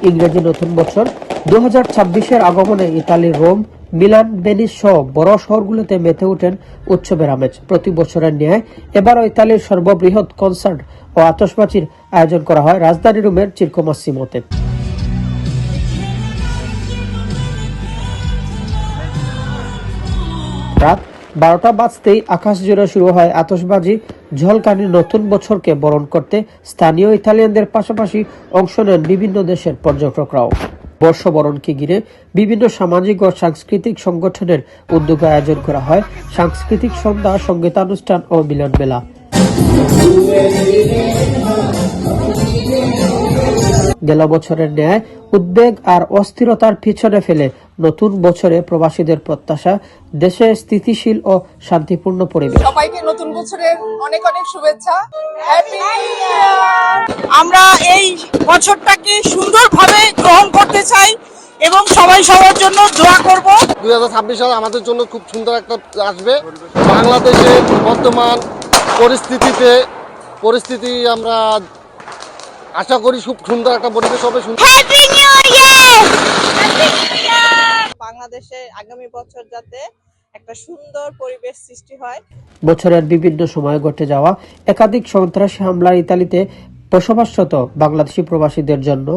ইংরেজি নতুন বছর 2026-এর আগমনে ইতালির রোম, মিলান, ভেনিস সহ বড় শহরগুলোতে মেতে ওঠেন উৎসবের আমেজ। প্রতি বছরের ন্যায় এবারও ইতালির সর্ববৃহৎ কনসার্ট ও আতশবাজির আয়োজন করা হয় রাজধানী রোমের চির্কো মাসিমোতে। রাত 12টা বাজতেই আকাশ জুড়ে শুরু হয় আতশবাজি ঝলকানি। নতুন বছরকে বরণ করতে স্থানীয় ইতালিয়ানদের পাশাপাশি অংশ নেন বিভিন্ন দেশের পর্যটকরাও। বর্ষবরণকে ঘিরে বিভিন্ন সামাজিক ও সাংস্কৃতিক সংগঠনের উদ্যোগে আয়োজন করা হয় সাংস্কৃতিক সন্ধ্যা, সঙ্গীতানুষ্ঠান ও মিলন মেলা। গেল বছরের ন্যায় উদ্বেগ আর অস্থিরতার পিছনে ফেলে নতুন বছরে প্রবাসীদের প্রত্যাশা দেশে স্থিতিশীল ও শান্তিপূর্ণ পরিবেশ। সবাইকে নতুন বছরের অনেক অনেক শুভেচ্ছা। Happy new year. আমরা এই বছরটাকে সুন্দরভাবে গ্রহণ করতে চাই এবং সবাই সবার জন্য দোয়া করব। 2026 সাল আমাদের জন্য খুব সুন্দর একটা আসবে। বাংলাদেশের বর্তমান পরিস্থিতি আমরা আশা করি খুব সুন্দর একটা পরিবেশ হবে। Happy new year. বাংলাদেশে আগামী বছর যাতে একটা সুন্দর পরিবেশ সৃষ্টি হয়। বছরের বিভিন্ন সময়ে ঘটে যাওয়া একাধিক সন্ত্রাসী হামলার ইতালিতে বসবাসরত বাংলাদেশি প্রবাসীদের জন্য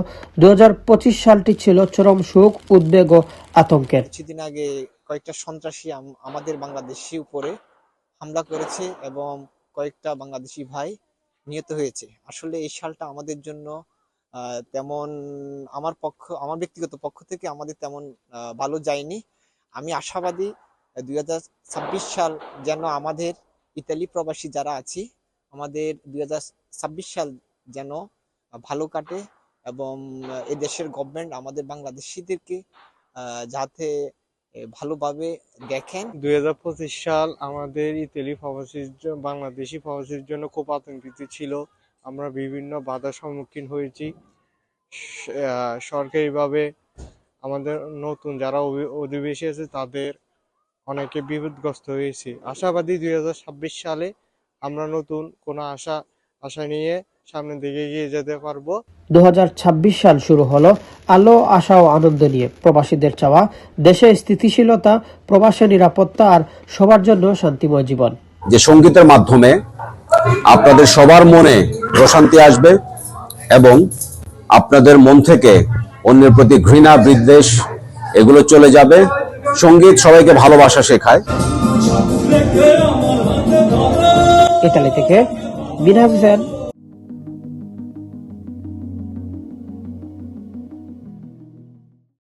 2025 সালটি ছিল চরম সুখ, উদ্বেগ ও আতঙ্কের। কিছুদিন আগে কয়েকটা সন্ত্রাসী আমাদের বাংলাদেশি উপরে হামলা করেছে এবং কয়েকটা বাংলাদেশি ভাই নিহত হয়েছে। আসলে এই সালটা আমাদের জন্য তেমন আমার ব্যক্তিগত পক্ষ থেকে আমাদের তেমন ভালো যায়নি। আমি আশাবাদী 2026 সাল যেন আমাদের ইতালি প্রবাসী যারা আছি আমাদের 2026 সাল যেন ভালো কাটে এবং এই দেশের গভর্নমেন্ট আমাদের বাংলাদেশিদেরকে যাতে ভালোভাবে দেখেন। 2025 সাল আমাদের ইতালি বাংলাদেশি প্রবাসীর জন্য খুব আতঙ্কিত ছিল। আমরা বিভিন্ন বাধার সম্মুখীন হয়েছি। সরকারিভাবে আমাদের নতুন যারা অধিবাসী আছে তাদের অনেকে বিপদগ্রস্ত হয়েছে। আশাবাদী 2026 সালে আমরা নতুন কোনো আশা নিয়ে সামনের দিকে এগিয়ে যেতে পারবো। 2026 সাল শুরু হলো আলো, আশা ও আনন্দ নিয়ে। প্রবাসীদের চাওয়া দেশে স্থিতিশীলতা, প্রবাসী নিরাপত্তা আর সবার জন্য শান্তিময় জীবন। যে সঙ্গীতের মাধ্যমে আপনাদের সবার মনে প্রশান্তি আসবে এবং আপনাদের মন থেকে অন্যের প্রতি ঘৃণা, বিদ্বেষ এগুলো চলে যাবে। সঙ্গীত সবাইকে ভালোবাসা শেখায়। ইতালি থেকে মিনহাজ হোসেন,